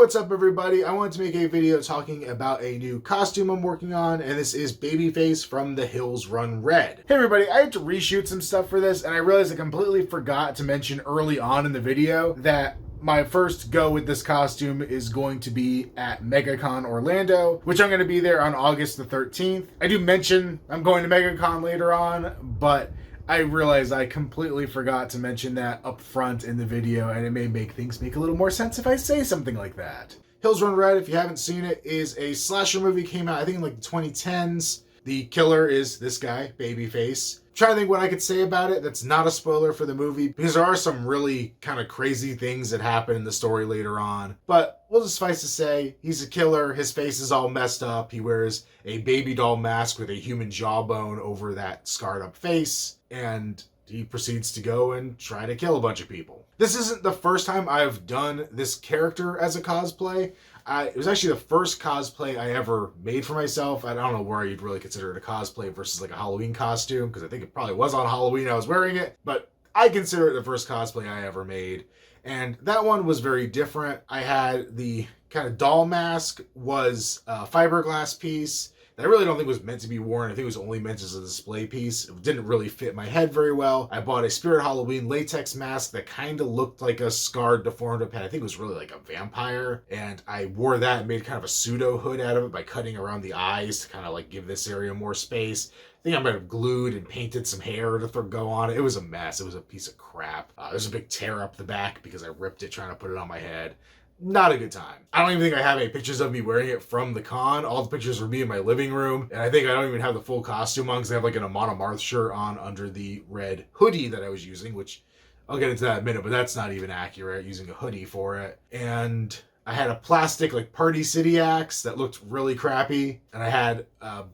what's up everybody? I wanted to make a video talking about a new costume I'm working on, and this is Babyface from The Hills Run Red. Hey everybody, I had to reshoot some stuff for this, and I realized I completely forgot to mention early on in the video that my first go with this costume is going to be at MegaCon Orlando, which I'm going to be there on August the 13th. I do mention I'm going to MegaCon later on, but I realize I completely forgot to mention that up front in the video, and it may make things make a little more sense if I say something like that. Hills Run Red, if you haven't seen it, is a slasher movie. Came out, I think, in like the 2010s. The killer is this guy, Babyface. I'm trying to think what I could say about it that's not a spoiler for the movie, because there are some really kind of crazy things that happen in the story later on. But we'll just suffice to say, he's a killer. His face is all messed up. He wears a baby doll mask with a human jawbone over that scarred up face, and he proceeds to go and try to kill a bunch of people. This isn't the first time I've done this character as a cosplay. It was actually the first cosplay I ever made for myself. I don't know where you'd really consider it a cosplay versus like a Halloween costume, because I think it probably was on Halloween I was wearing it, but I consider it the first cosplay I ever made. And that one was very different. I had the kind of doll mask was a fiberglass piece that I really don't think was meant to be worn. I think it was only meant as a display piece. It didn't really fit my head very well. I bought a Spirit Halloween latex mask that kind of looked like a scarred, deformed up head. I think it was really like a vampire. And I wore that and made kind of a pseudo hood out of it by cutting around the eyes to kind of like give this area more space. I think I might have glued and painted some hair to go on it. It was a mess. It was a piece of crap. There's a big tear up the back because I ripped it trying to put it on my head. Not a good time. I don't even think I have any pictures of me wearing it from the con. All the pictures were me in my living room, and I think I don't even have the full costume on because I have like an Amon Amarth shirt on under the red hoodie that I was using, which I'll get into that in a minute, but that's not even accurate, using a hoodie for it. And I had a plastic like Party City axe that looked really crappy, and I had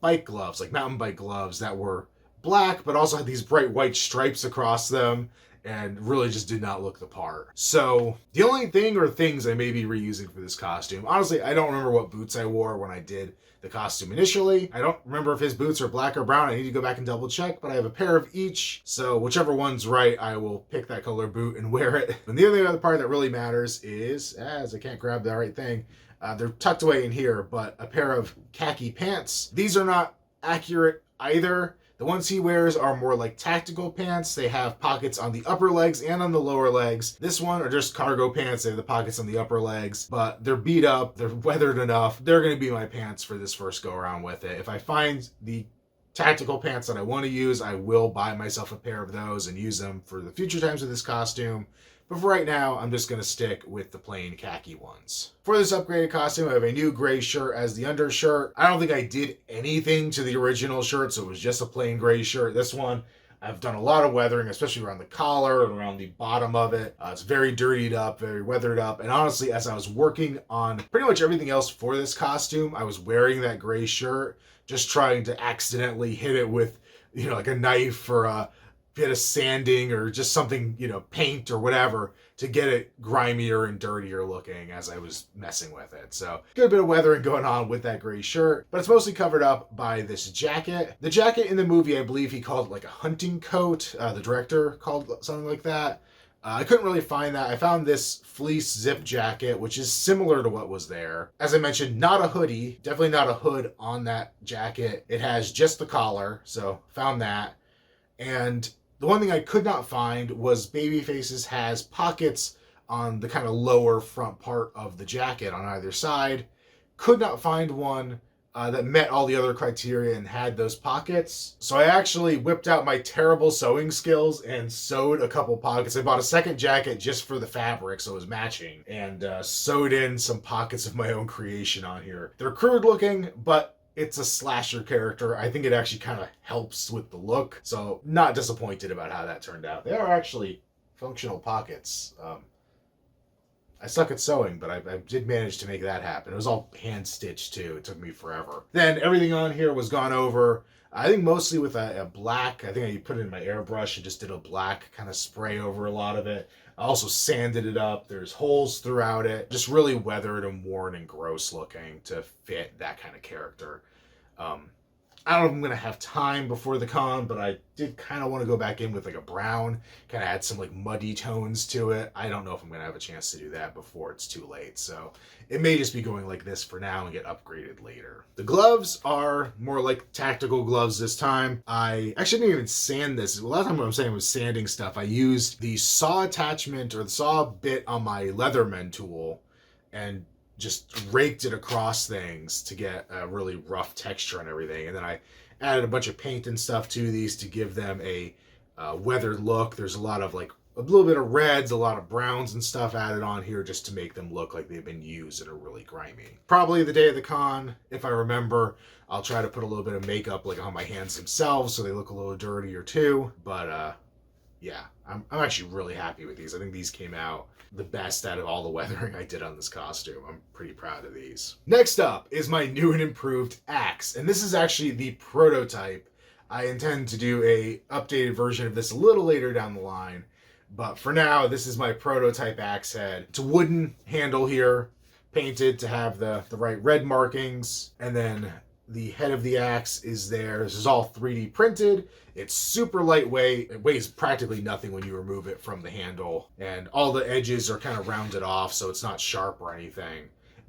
bike gloves, like mountain bike gloves that were black, but also had these bright white stripes across them, and really just did not look the part. So the only thing or things I may be reusing for this costume, honestly, I don't remember what boots I wore when I did the costume initially. I don't remember if his boots are black or brown. I need to go back and double check, but I have a pair of each. So whichever one's right, I will pick that color boot and wear it. And the only other part that really matters is, as I can't grab the right thing, they're tucked away in here, but a pair of khaki pants. These are not accurate either. The ones he wears are more like tactical pants. They have pockets on the upper legs and on the lower legs. This one are just cargo pants. They have the pockets on the upper legs, but they're beat up. They're weathered enough. They're going to be my pants for this first go around with it. If I find the tactical pants that I want to use, I will buy myself a pair of those and use them for the future times of this costume. But for right now, I'm just going to stick with the plain khaki ones. For this upgraded costume, I have a new gray shirt as the undershirt. I don't think I did anything to the original shirt, so it was just a plain gray shirt. This one, I've done a lot of weathering, especially around the collar and around the bottom of it. It's very dirtied up, very weathered up. And honestly, as I was working on pretty much everything else for this costume, I was wearing that gray shirt, just trying to accidentally hit it with, like a knife or a bit of sanding or just something, paint or whatever to get it grimier and dirtier looking as I was messing with it. So good bit of weathering going on with that gray shirt, but it's mostly covered up by this jacket. The jacket in the movie, I believe he called it like a hunting coat. The director called something like that. I couldn't really find that. I found this fleece zip jacket, which is similar to what was there. As I mentioned, not a hoodie, definitely not a hood on that jacket. It has just the collar, so found that. And the one thing I could not find was Babyface's has pockets on the kind of lower front part of the jacket on either side. Could not find one that met all the other criteria and had those pockets. So I actually whipped out my terrible sewing skills and sewed a couple pockets. I bought a second jacket just for the fabric so it was matching, and sewed in some pockets of my own creation on here. They're crude looking, but it's a slasher character. I think it actually kind of helps with the look. So not disappointed about how that turned out. They are actually functional pockets. I suck at sewing, but I did manage to make that happen. It was all hand stitched too. It took me forever. Then everything on here was gone over, I think mostly with a black. I think I put it in my airbrush and just did a black kind of spray over a lot of it. I also sanded it up. There's holes throughout it. Just really weathered and worn and gross looking to fit that kind of character. I don't know if I'm going to have time before the con, but I did kind of want to go back in with like a brown, kind of add some like muddy tones to it. I don't know if I'm going to have a chance to do that before it's too late. So it may just be going like this for now and get upgraded later. The gloves are more like tactical gloves this time. I actually didn't even sand this. A lot of time what I'm saying was sanding stuff. I used the saw attachment or the saw bit on my Leatherman tool and just raked it across things to get a really rough texture and everything. And then I added a bunch of paint and stuff to these to give them a weathered look. There's a lot of like a little bit of reds, a lot of browns and stuff added on here just to make them look like they've been used and are really grimy. Probably the day of the con, if I remember, I'll try to put a little bit of makeup like on my hands themselves so they look a little dirtier too. But yeah, I'm actually really happy with these. I think these came out the best out of all the weathering I did on this costume. I'm pretty proud of these. Next up is my new and improved axe, and this is actually the prototype. I intend to do a updated version of this a little later down the line, but for now, this is my prototype axe head. It's a wooden handle here, painted to have the right red markings, and then the head of the axe is there. This is all 3D printed. It's super lightweight. It weighs practically nothing when you remove it from the handle. And all the edges are kind of rounded off, so it's not sharp or anything.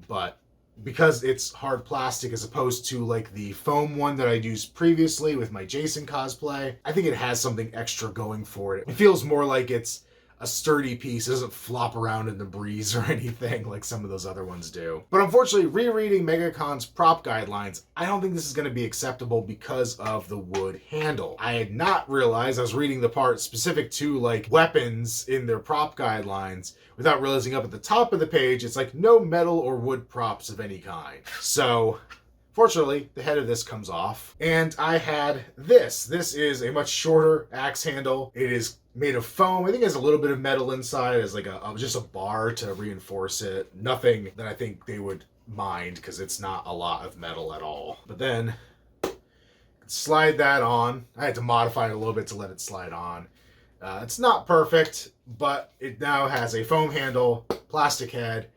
But because it's hard plastic as opposed to like the foam one that I used previously with my Jason cosplay, I think it has something extra going for it. It feels more like it's a sturdy piece. It doesn't flop around in the breeze or anything like some of those other ones do. But unfortunately, rereading MegaCon's prop guidelines, I don't think this is going to be acceptable because of the wood handle. I had not realized, I was reading the part specific to like weapons in their prop guidelines without realizing up at the top of the page, it's like no metal or wood props of any kind. So fortunately, the head of this comes off. And I had this. This is a much shorter axe handle. It is made of foam. I think it has a little bit of metal inside. It has like just a bar to reinforce it. Nothing that I think they would mind because it's not a lot of metal at all. But then slide that on. I had to modify it a little bit to let it slide on. It's not perfect, but it now has a foam handle, plastic head.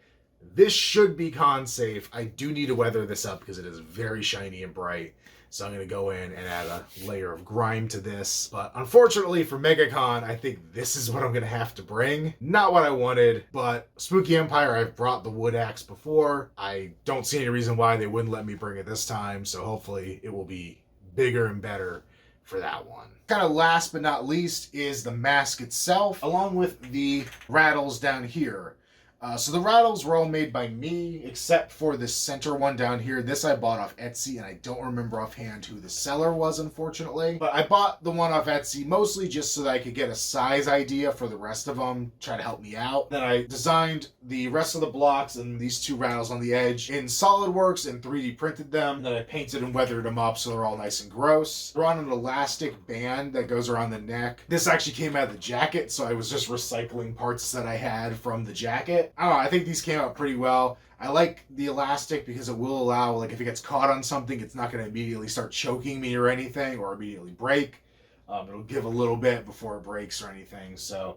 This should be con safe. I do need to weather this up because it is very shiny and bright. So I'm going to go in and add a layer of grime to this. But unfortunately for MegaCon, I think this is what I'm going to have to bring. Not what I wanted, but Spooky Empire, I've brought the wood axe before. I don't see any reason why they wouldn't let me bring it this time. So hopefully it will be bigger and better for that one. Kind of last but not least is the mask itself, along with the rattles down here. So the rattles were all made by me, except for the center one down here. This I bought off Etsy, and I don't remember offhand who the seller was, unfortunately. But I bought the one off Etsy mostly just so that I could get a size idea for the rest of them, try to help me out. Then I designed the rest of the blocks and these two rattles on the edge in SolidWorks and 3D printed them. Then I painted and weathered them up so they're all nice and gross. They're on an elastic band that goes around the neck. This actually came out of the jacket, so I was just recycling parts that I had from the jacket. I don't know, I think these came out pretty well. I like the elastic because it will allow, like if it gets caught on something, it's not going to immediately start choking me or anything, or immediately break. It'll give a little bit before it breaks or anything, so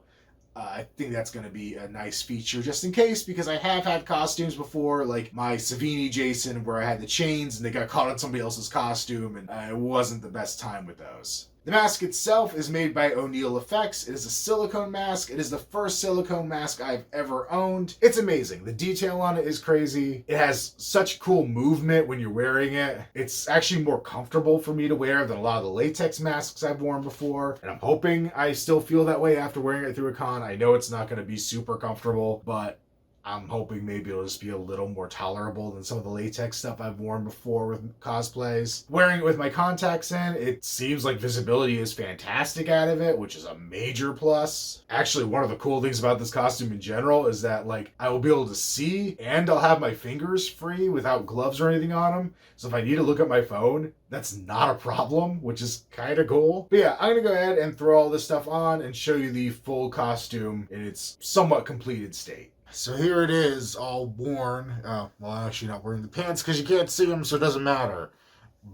I think that's going to be a nice feature just in case, because I have had costumes before, like my Savini Jason, where I had the chains and they got caught on somebody else's costume, and it wasn't the best time with those. The mask itself is made by O'Neill Effects. It is a silicone mask. It is the first silicone mask I've ever owned. It's amazing. The detail on it is crazy. It has such cool movement when you're wearing it. It's actually more comfortable for me to wear than a lot of the latex masks I've worn before. And I'm hoping I still feel that way after wearing it through a con. I know it's not going to be super comfortable, but I'm hoping maybe it'll just be a little more tolerable than some of the latex stuff I've worn before with cosplays. Wearing it with my contacts in, it seems like visibility is fantastic out of it, which is a major plus. Actually, one of the cool things about this costume in general is that, like, I will be able to see and I'll have my fingers free without gloves or anything on them. So if I need to look at my phone, that's not a problem, which is kind of cool. But yeah, I'm going to go ahead and throw all this stuff on and show you the full costume in its somewhat completed state. So here it is, all worn. Well, I'm actually not wearing the pants because you can't see them, so it doesn't matter.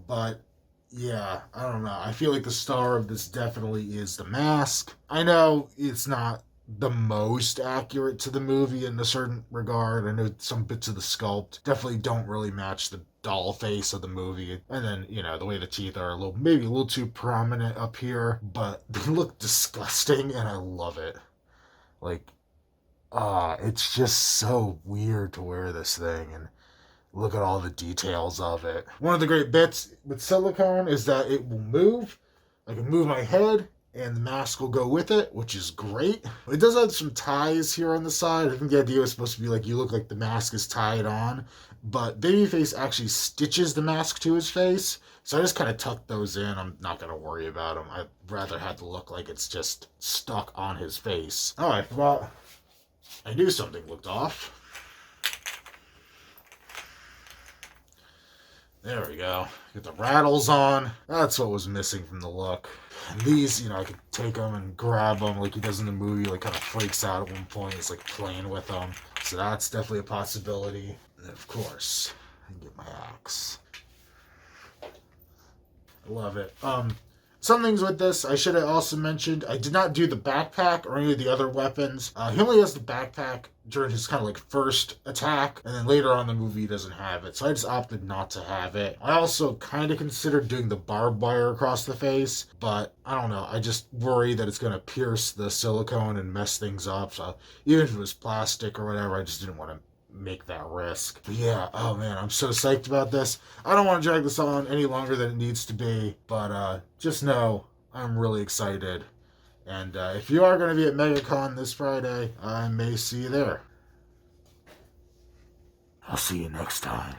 But yeah, I don't know. I feel like the star of this definitely is the mask. I know it's not the most accurate to the movie in a certain regard. I know some bits of the sculpt definitely don't really match the doll face of the movie. And then, you know, the way the teeth are maybe a little too prominent up here, but they look disgusting and I love it. Like, it's just so weird to wear this thing and look at all the details of it. One of the great bits with silicone is that it will move. I can move my head and the mask will go with it, which is great. It does have some ties here on the side. I think the idea was supposed to be like you look like the mask is tied on, but Babyface actually stitches the mask to his face, so I just kind of tucked those in. I'm not going to worry about them. I'd rather have to look like it's just stuck on his face. Oh, I forgot. I knew something looked off. There we go. Get the rattles on. That's what was missing from the look. And these, you know, I could take them and grab them like he does in the movie, like kind of freaks out at one point. He's like playing with them. So that's definitely a possibility. And then, of course, I can get my axe. I love it. Some things with this, I should have also mentioned, I did not do the backpack or any of the other weapons. He only has the backpack during his kind of like first attack, and then later on in the movie he doesn't have it, so I just opted not to have it. I also kind of considered doing the barbed wire across the face, but I don't know, I just worry that it's going to pierce the silicone and mess things up, so even if it was plastic or whatever, I just didn't want to make that risk. But yeah, oh man, I'm so psyched about this. I don't want to drag this on any longer than it needs to be, but just know I'm really excited. And if you are going to be at MegaCon this Friday, I may see you there. I'll see you next time.